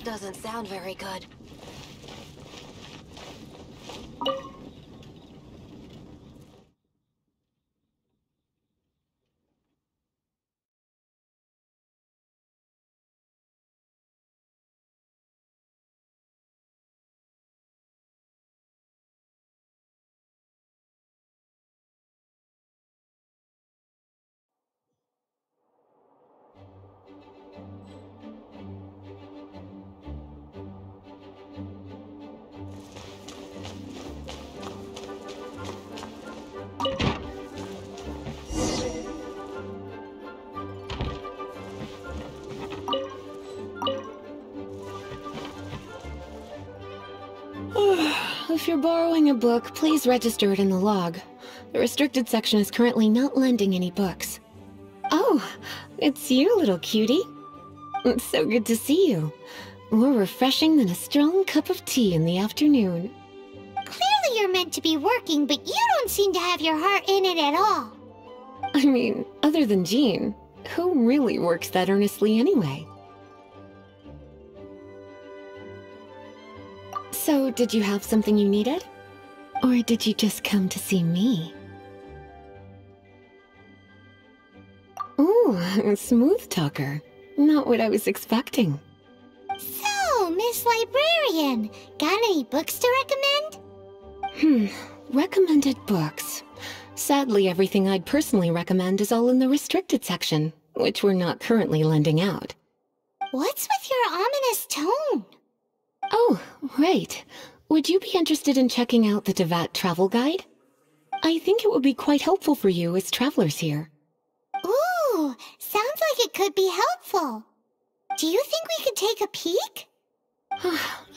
Doesn't sound very good. If you're borrowing a book, please register it in the log. The restricted section is currently not lending any books. Oh, it's you, little cutie. It's so good to see you. More refreshing than a strong cup of tea in the afternoon. Clearly you're meant to be working, but you don't seem to have your heart in it at all. I mean, other than Jean, who really works that earnestly anyway? So, did you have something you needed? Or did you just come to see me? Ooh, a smooth talker. Not what I was expecting. So, Miss Librarian, got any books to recommend? Recommended books. Sadly, everything I'd personally recommend is all in the restricted section, which we're not currently lending out. What's with your ominous tone? Oh, right. Would you be interested in checking out the Teyvat travel guide? I think it would be quite helpful for you as travelers here. Ooh, sounds like it could be helpful. Do you think we could take a peek?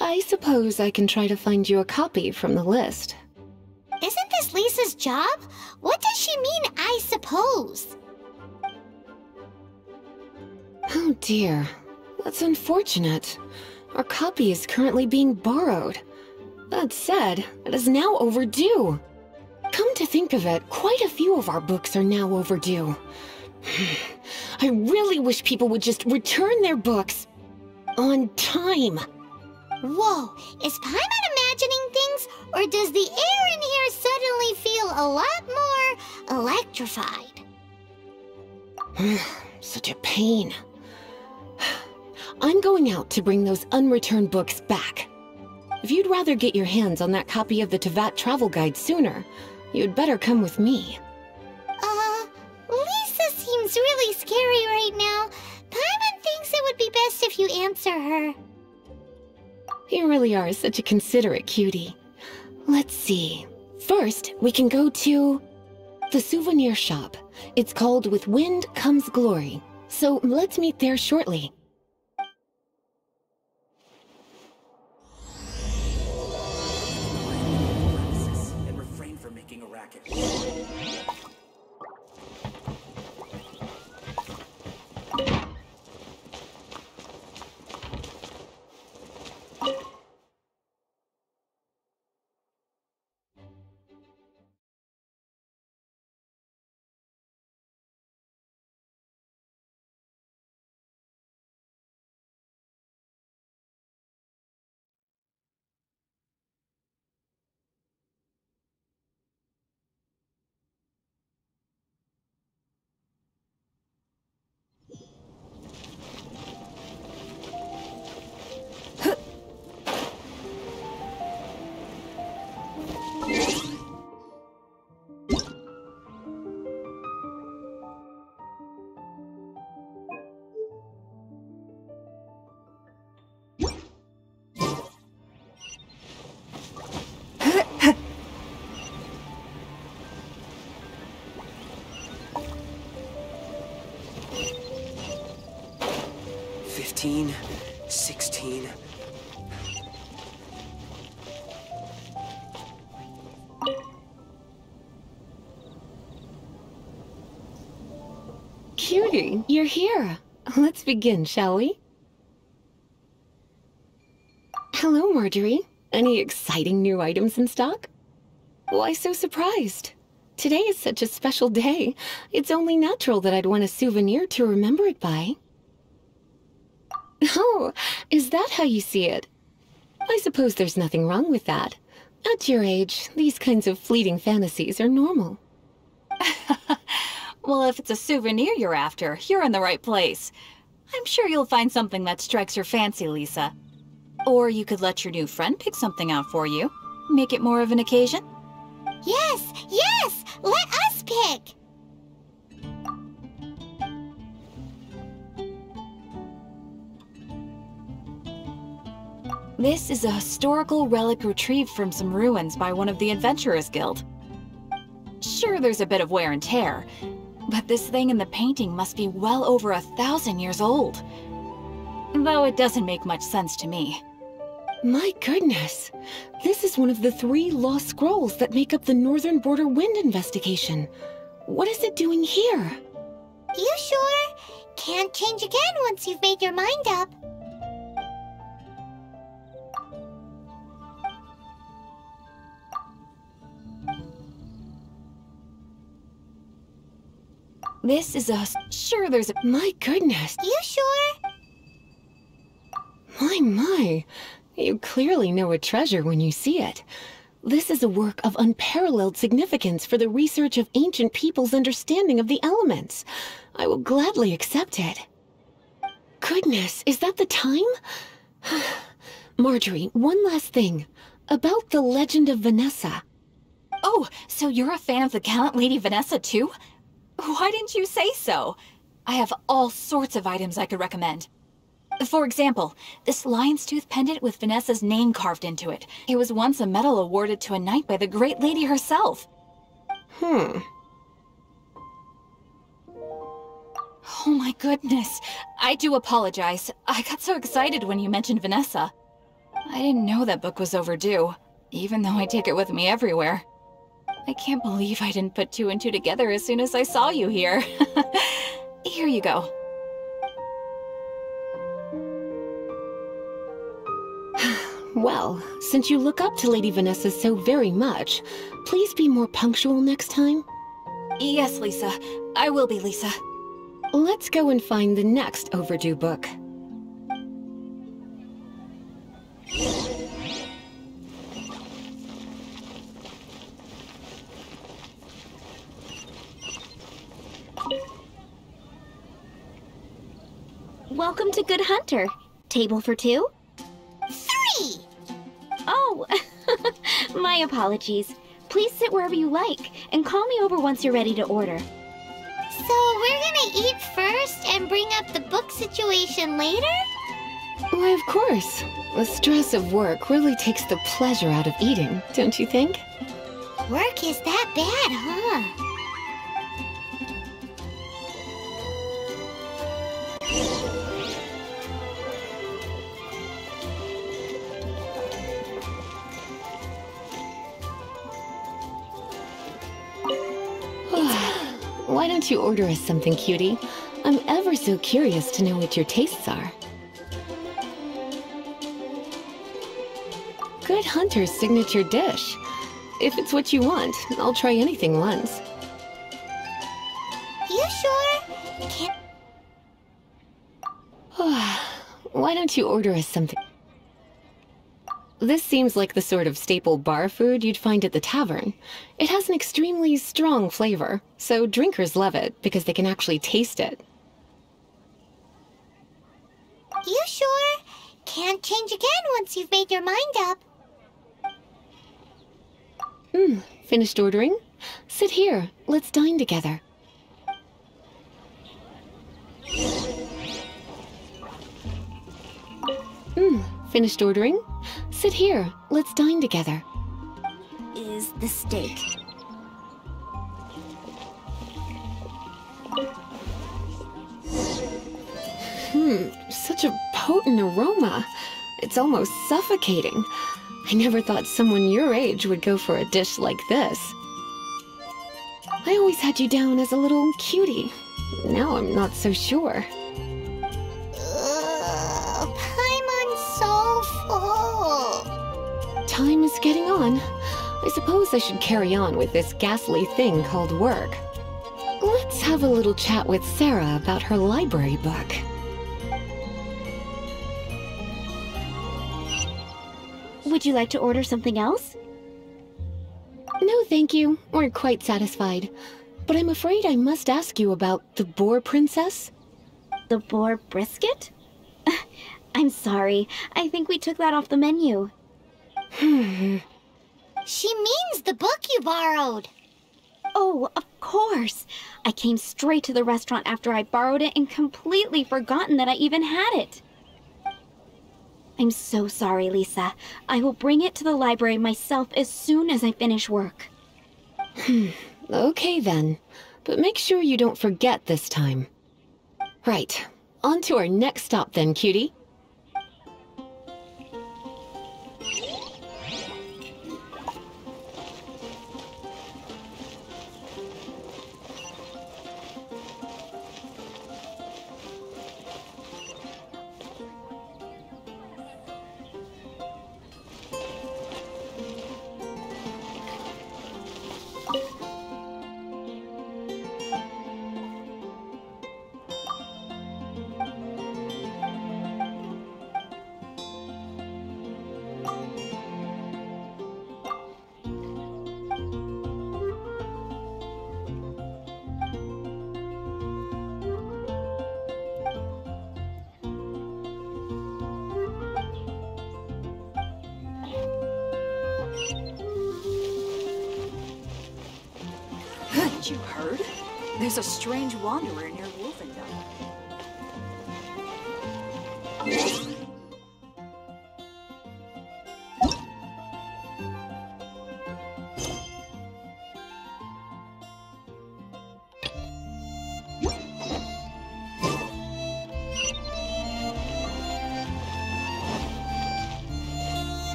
I suppose I can try to find you a copy from the list. Isn't this Lisa's job? What does she mean, I suppose? Oh dear, that's unfortunate. Our copy is currently being borrowed. That said, it is now overdue. Come to think of it, quite a few of our books are now overdue. I really wish people would just return their books on time. Whoa, is Paimon imagining things, or does the air in here suddenly feel a lot more electrified? Such a pain. I'm going out to bring those unreturned books back. If you'd rather get your hands on that copy of the Teyvat travel guide sooner, you'd better come with me. Lisa seems really scary right now. Paimon thinks it would be best if you answer her. You really are such a considerate cutie. Let's see. First, we can go to the souvenir shop. It's called With Wind Comes Glory. So let's meet there shortly. And refrain from making a racket. $15, $16. Cutie, you're here. Let's begin, shall we? Hello, Marjorie. Any exciting new items in stock? Why so surprised? Today is such a special day. It's only natural that I'd want a souvenir to remember it by. Oh, is that how you see it? I suppose there's nothing wrong with that. At your age, these kinds of fleeting fantasies are normal. Well, if it's a souvenir you're after, you're in the right place. I'm sure you'll find something that strikes your fancy, Lisa. Or you could let your new friend pick something out for you. Make it more of an occasion. Yes, yes! Let us pick! This is a historical relic retrieved from some ruins by one of the Adventurers Guild. Sure, there's a bit of wear and tear, but this thing in the painting must be well over 1,000 years old. Though it doesn't make much sense to me. My goodness! This is one of the 3 lost scrolls that make up the Northern Border Wind investigation. What is it doing here? You sure? Can't change again once you've made your mind up. This is a... Sure, there's a... My goodness! You sure? My. You clearly know a treasure when you see it. This is a work of unparalleled significance for the research of ancient people's understanding of the elements. I will gladly accept it. Goodness, is that the time? Marjorie, one last thing. About the legend of Vanessa. Oh, so you're a fan of the gallant Lady Vanessa too? Why didn't you say so? I have all sorts of items I could recommend. For example, this lion's tooth pendant with Vanessa's name carved into it. It was once a medal awarded to a knight by the great lady herself. Hmm. Oh my goodness. I do apologize. I got so excited when you mentioned Vanessa. I didn't know that book was overdue, even though I take it with me everywhere. I can't believe I didn't put 2 and 2 together as soon as I saw you here. Here you go. Well, since you look up to Lady Vanessa so very much, please be more punctual next time. Yes, Lisa. I will be, Lisa. Let's go and find the next overdue book. Welcome to Good Hunter. Table for 2? 3! Oh, my apologies. Please sit wherever you like, and call me over once you're ready to order. So we're gonna eat first and bring up the book situation later? Why, of course. The stress of work really takes the pleasure out of eating, don't you think? Work is that bad, huh? Why don't you order us something, cutie? I'm ever so curious to know what your tastes are. Good Hunter's signature dish. If it's what you want, I'll try anything once. You sure? Can't... Why don't you order us something? This seems like the sort of staple bar food you'd find at the tavern. It has an extremely strong flavor, so drinkers love it because they can actually taste it. You sure? Can't change again once you've made your mind up. Finished ordering? Sit here. Let's dine together. Finished ordering? Sit here. Let's dine together. Is the steak. Such a potent aroma. It's almost suffocating. I never thought someone your age would go for a dish like this. I always had you down as a little cutie. Now I'm not so sure. Paimon's so full. Time is getting on. I suppose I should carry on with this ghastly thing called work. Let's have a little chat with Sarah about her library book. Would you like to order something else? No, thank you. We're quite satisfied. But I'm afraid I must ask you about the boar princess. The boar brisket? I'm sorry. I think we took that off the menu. She means the book you borrowed. Oh, of course. I came straight to the restaurant after I borrowed it and completely forgotten that I even had it. I'm so sorry, Lisa. I will bring it to the library myself as soon as I finish work. Okay then. But make sure you don't forget this time. Right. On to our next stop then, cutie. Haven't you heard? There's a strange wanderer near Wolfendom.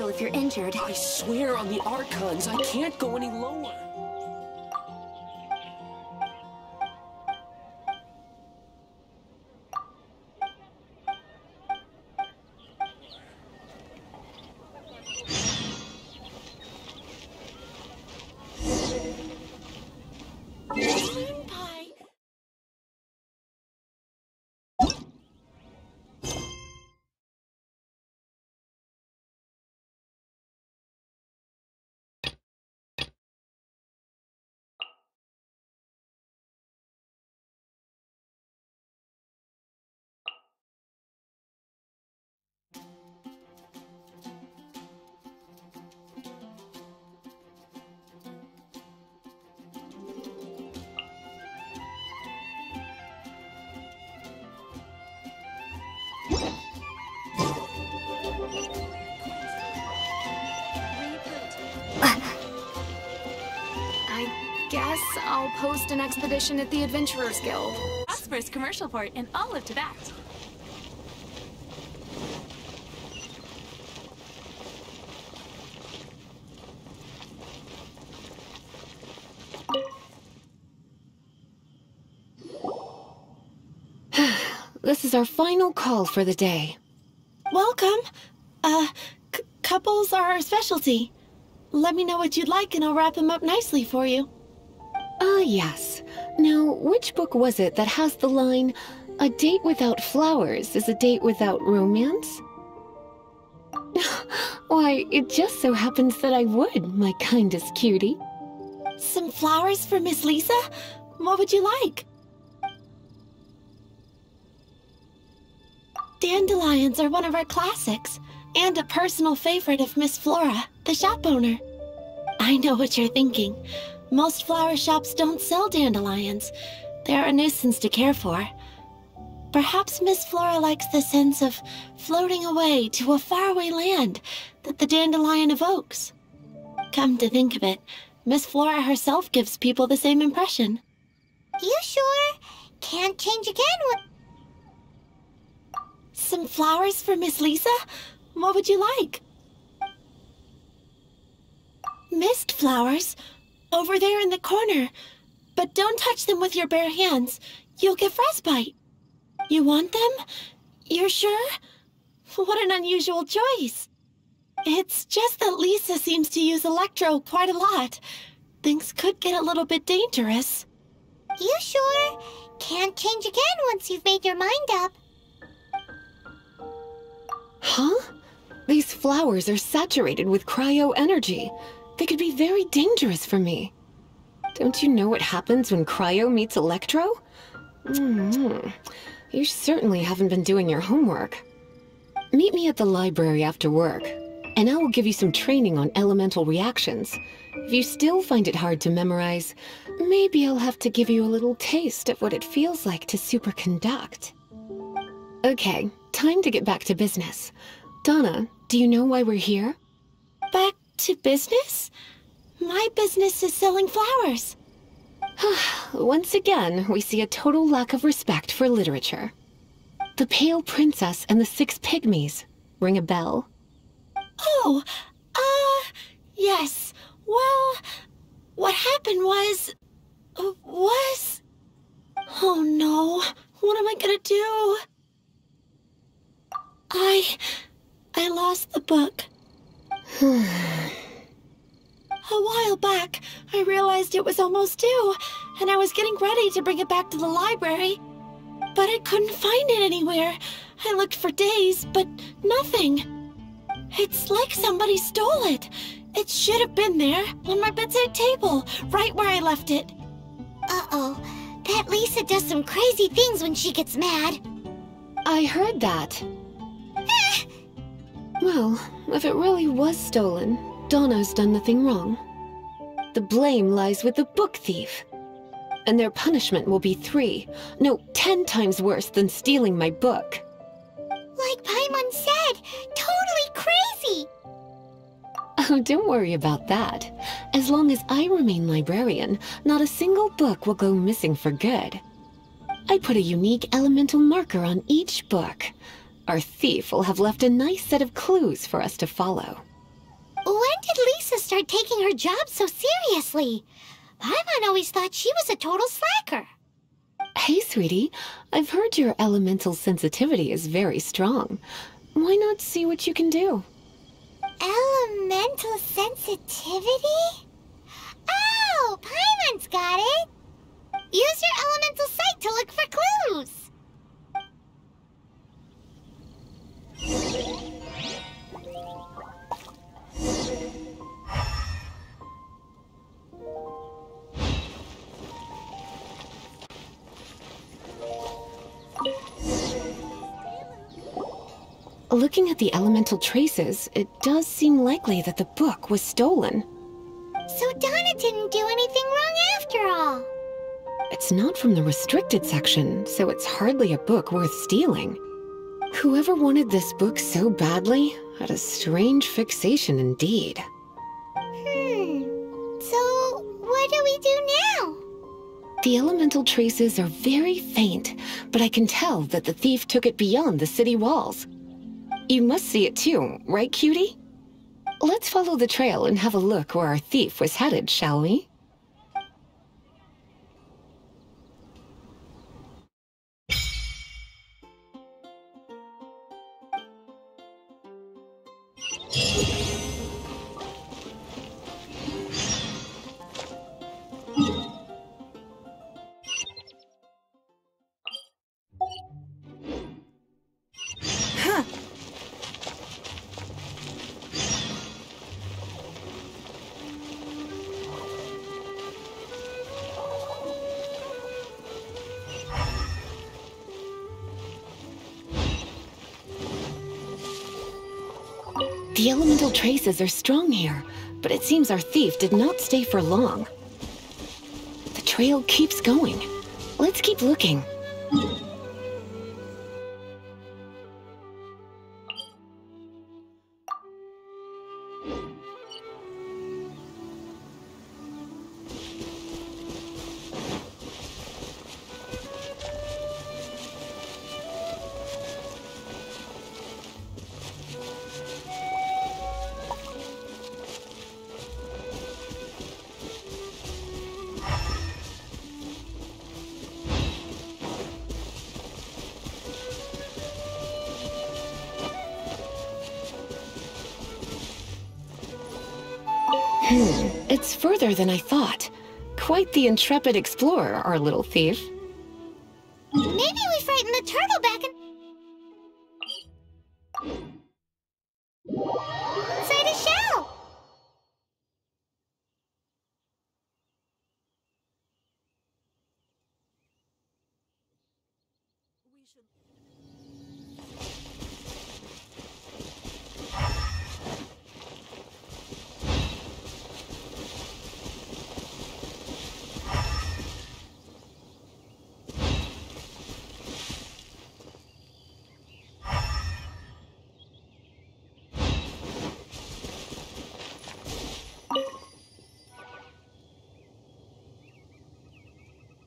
If you're injured. I swear on the Archons, I can't go any lower. Guess I'll post an expedition at the Adventurers Guild. Prosperous commercial port in all of Teyvat. This is our final call for the day. Welcome. Couples are our specialty. Let me know what you'd like and I'll wrap them up nicely for you. Yes. Now, which book was it that has the line, "A date without flowers is a date without romance"? Why, it just so happens that I would, my kindest cutie. Some flowers for Miss Lisa? What would you like? Dandelions are one of our classics, and a personal favorite of Miss Flora, the shop owner. I know what you're thinking. Most flower shops don't sell dandelions. They're a nuisance to care for. Perhaps Miss Flora likes the sense of floating away to a faraway land that the dandelion evokes. Come to think of it, Miss Flora herself gives people the same impression. You sure? Can't change again with... Some flowers for Miss Lisa? What would you like? Mist flowers? Over there in the corner. But don't touch them with your bare hands. You'll get frostbite. You want them? You're sure? What an unusual choice. It's just that Lisa seems to use Electro quite a lot. Things could get a little bit dangerous. You sure? Can't change again once you've made your mind up. Huh? These flowers are saturated with cryo energy. They could be very dangerous for me. Don't you know what happens when cryo meets electro? You certainly haven't been doing your homework. Meet me at the library after work, and I will give you some training on elemental reactions. If you still find it hard to memorize, maybe I'll have to give you a little taste of what it feels like to superconduct. Okay, time to get back to business. Donna, do you know why we're here? Back to business? My business is selling flowers. Once again, we see a total lack of respect for literature. The Pale Princess and the Six Pygmies. Ring a bell? Oh, yes. Well, what happened was... Oh no, what am I gonna do? I lost the book. A while back, I realized it was almost due, and I was getting ready to bring it back to the library. But I couldn't find it anywhere. I looked for days, but nothing. It's like somebody stole it. It should have been there, on my bedside table, right where I left it. Uh-oh. That Lisa does some crazy things when she gets mad. I heard that. Well, if it really was stolen, Donna's done nothing wrong. The blame lies with the book thief. And their punishment will be 10 times worse than stealing my book. Like Paimon said, totally crazy! Oh, don't worry about that. As long as I remain librarian, not a single book will go missing for good. I put a unique elemental marker on each book. Our thief will have left a nice set of clues for us to follow. When did Lisa start taking her job so seriously? Paimon always thought she was a total slacker. Hey, sweetie. I've heard your elemental sensitivity is very strong. Why not see what you can do? Elemental sensitivity? Oh, Paimon's got it! Use your elemental sight to look for clues! Looking at the elemental traces, it does seem likely that the book was stolen. So Donna didn't do anything wrong after all. It's not from the restricted section, so it's hardly a book worth stealing. Whoever wanted this book so badly had a strange fixation indeed. So what do we do now? The elemental traces are very faint, but I can tell that the thief took it beyond the city walls. You must see it too, right, cutie? Let's follow the trail and have a look where our thief was headed, shall we? The elemental traces are strong here, but it seems our thief did not stay for long. The trail keeps going. Let's keep looking. It's further than I thought. Quite the intrepid explorer, our little thief. Maybe we frightened the turtle back inside a shell.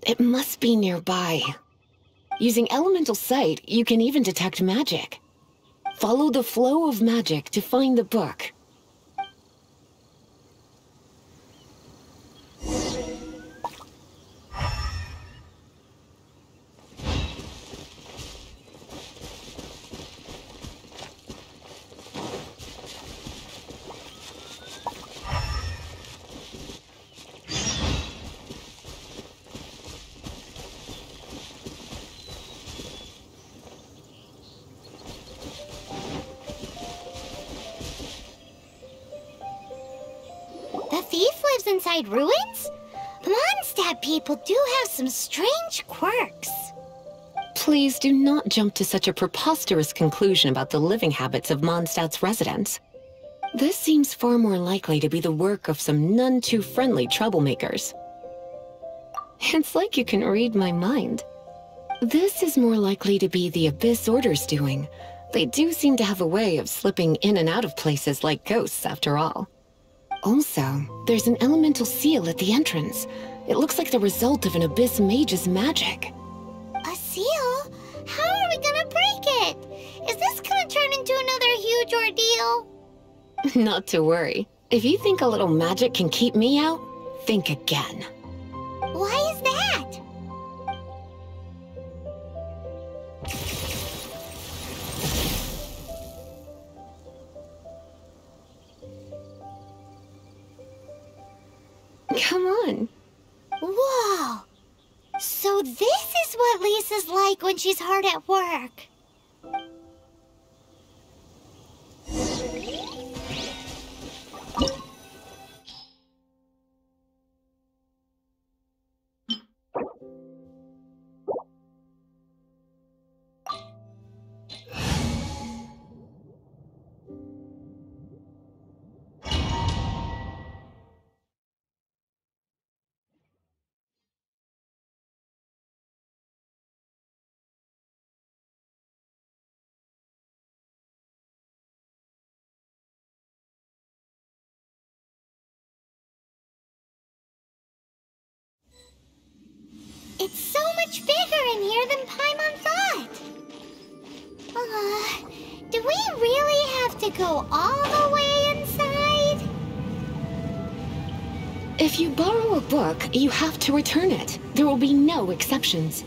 It must be nearby. Using elemental sight, you can even detect magic. Follow the flow of magic to find the book. The thief lives inside ruins? Mondstadt people do have some strange quirks. Please do not jump to such a preposterous conclusion about the living habits of Mondstadt's residents. This seems far more likely to be the work of some none-too-friendly troublemakers. It's like you can read my mind. This is more likely to be the Abyss Order's doing. They do seem to have a way of slipping in and out of places like ghosts, after all. Also, there's an elemental seal at the entrance. It looks like the result of an Abyss mage's magic. A seal? How are we gonna break it? Is this gonna turn into another huge ordeal? Not to worry. If you think a little magic can keep me out, think again. Why is that? Come on. Whoa! So this is what Lisa's like when she's hard at work. It's so much bigger in here than Paimon thought. Do we really have to go all the way inside? If you borrow a book, you have to return it. There will be no exceptions.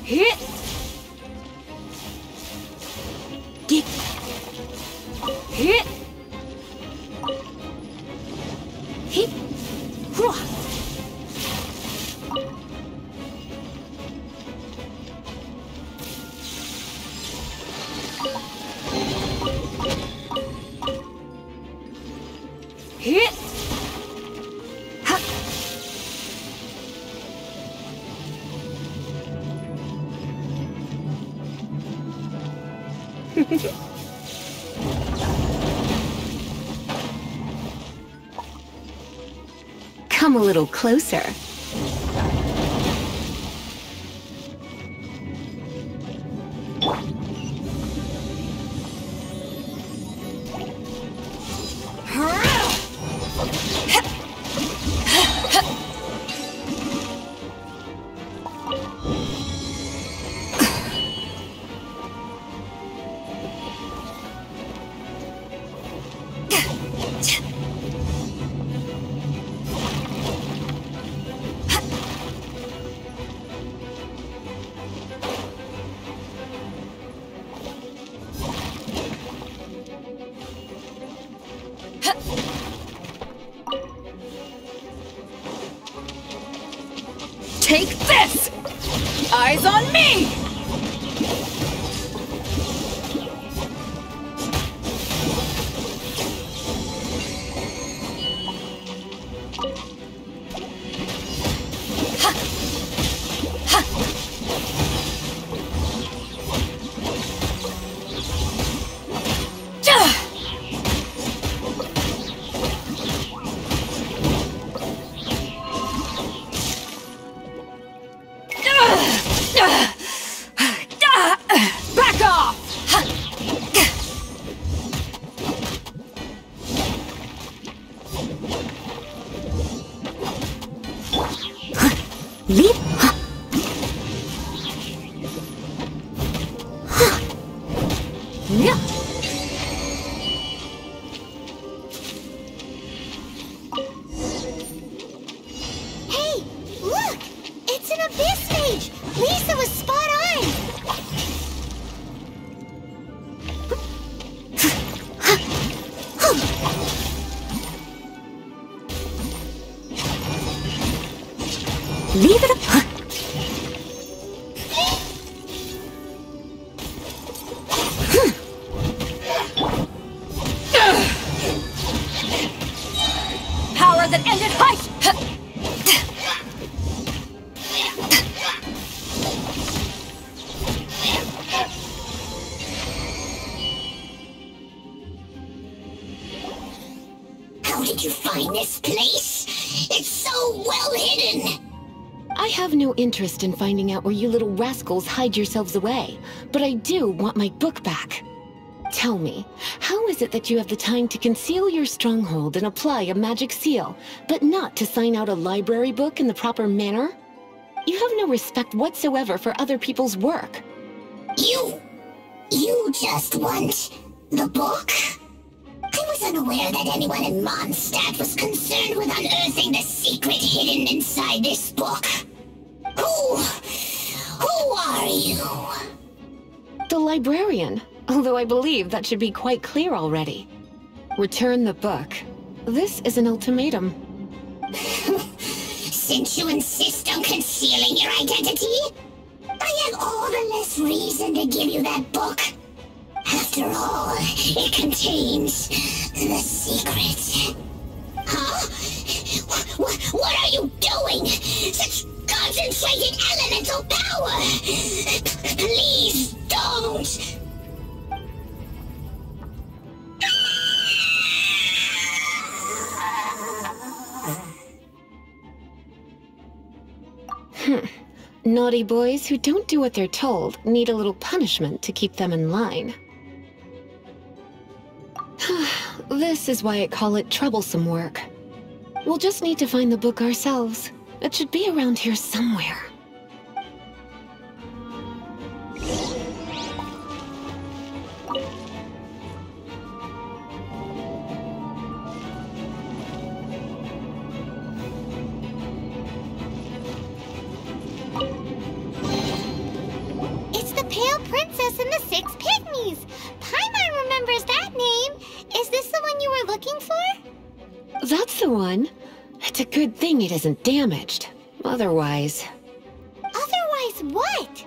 Hit! Get! Hit! Hit! Hua! Hit! Ha! Come a little closer. Take this! Eyes on me! Back off! Leap! Hey, look! It's an abyss mage! Lisa was spot on! Leave it. Power that ended height! How did you find this place? It's so well hidden! I have no interest in finding out where you little rascals hide yourselves away, but I do want my book back. Tell me, how is it that you have the time to conceal your stronghold and apply a magic seal, but not to sign out a library book in the proper manner? You have no respect whatsoever for other people's work. You just want the book? I was unaware that anyone in Mondstadt was concerned with unearthing the secret hidden inside this book. Who are you? The librarian, although I believe that should be quite clear already. Return the book. This is an ultimatum. Since you insist on concealing your identity, I have all the less reason to give you that book. After all, it contains the secret. Huh? What are you doing? Such concentrated elemental power! Please don't! Naughty boys who don't do what they're told need a little punishment to keep them in line. This is why I call it troublesome work. We'll just need to find the book ourselves. It should be around here somewhere. It's the Pale Princess and the Six Pygmies! Paimon remembers that name! Is this the one you were looking for? That's the one. It's a good thing it isn't damaged. Otherwise... Otherwise what?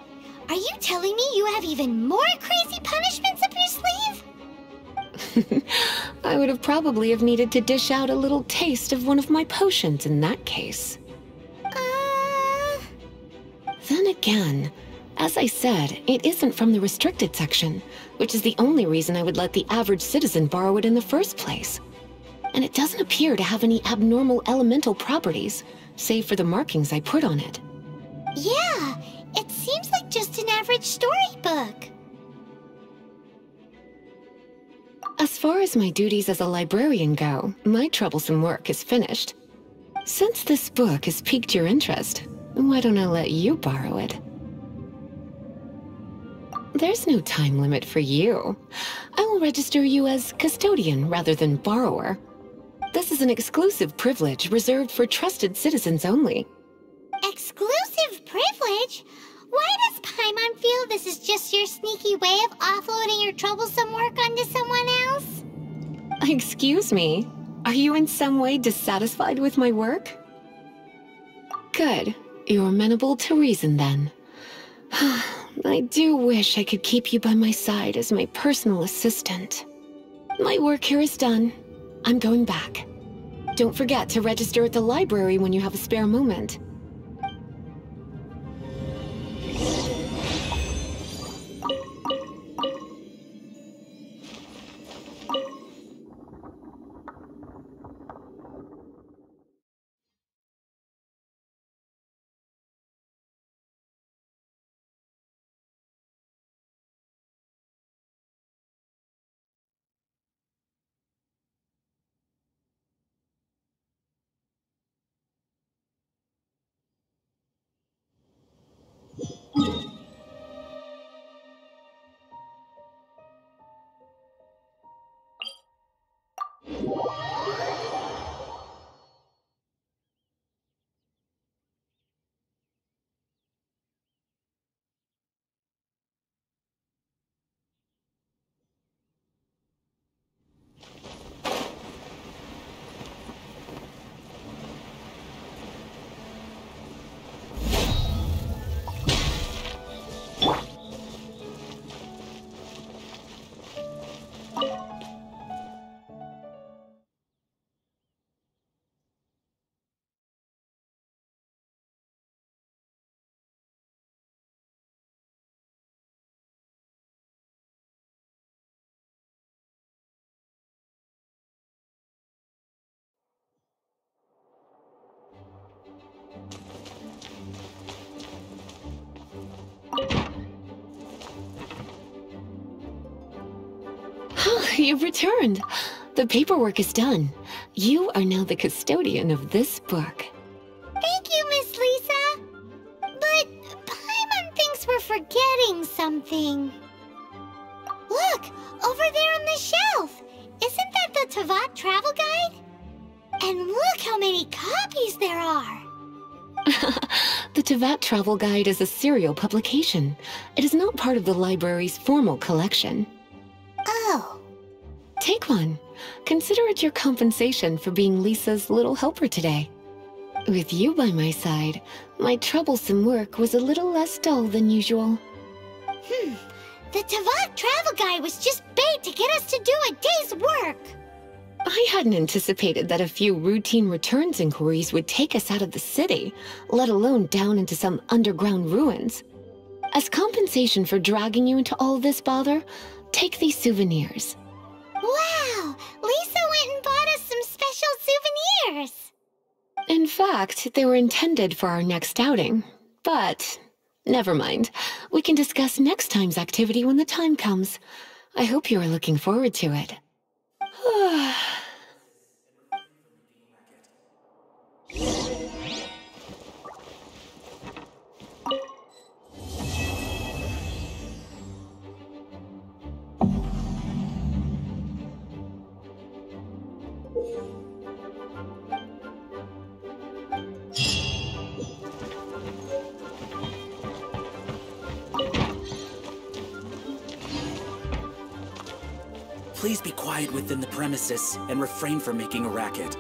Are you telling me you have even more crazy punishments up your sleeve? I would have probably have needed to dish out a little taste of one of my potions in that case. Then again, as I said, it isn't from the restricted section, which is the only reason I would let the average citizen borrow it in the first place. And it doesn't appear to have any abnormal elemental properties, save for the markings I put on it. Yeah, it seems like just an average storybook. As far as my duties as a librarian go, my troublesome work is finished. Since this book has piqued your interest, why don't I let you borrow it? There's no time limit for you. I will register you as custodian rather than borrower. This is an exclusive privilege reserved for trusted citizens only. Exclusive privilege? Why does Paimon feel this is just your sneaky way of offloading your troublesome work onto someone else? Excuse me, are you in some way dissatisfied with my work? Good. You're amenable to reason, then. I do wish I could keep you by my side as my personal assistant. My work here is done. I'm going back. Don't forget to register at the library when you have a spare moment. You've returned. The paperwork is done. You are now the custodian of this book. Thank you, Miss Lisa. But Paimon thinks we're forgetting something. Look, over there on the shelf. Isn't that the Teyvat travel guide? And look how many copies there are. The Teyvat travel guide is a serial publication. It is not part of the library's formal collection. Oh. Take one. Consider it your compensation for being Lisa's little helper today. With you by my side, my troublesome work was a little less dull than usual. The Teyvat travel guide was just bait to get us to do a day's work. I hadn't anticipated that a few routine returns inquiries would take us out of the city, let alone down into some underground ruins. As compensation for dragging you into all this bother, take these souvenirs. Wow! Lisa went and bought us some special souvenirs! In fact, they were intended for our next outing. But, never mind. We can discuss next time's activity when the time comes. I hope you are looking forward to it. Please be quiet within the premises and refrain from making a racket.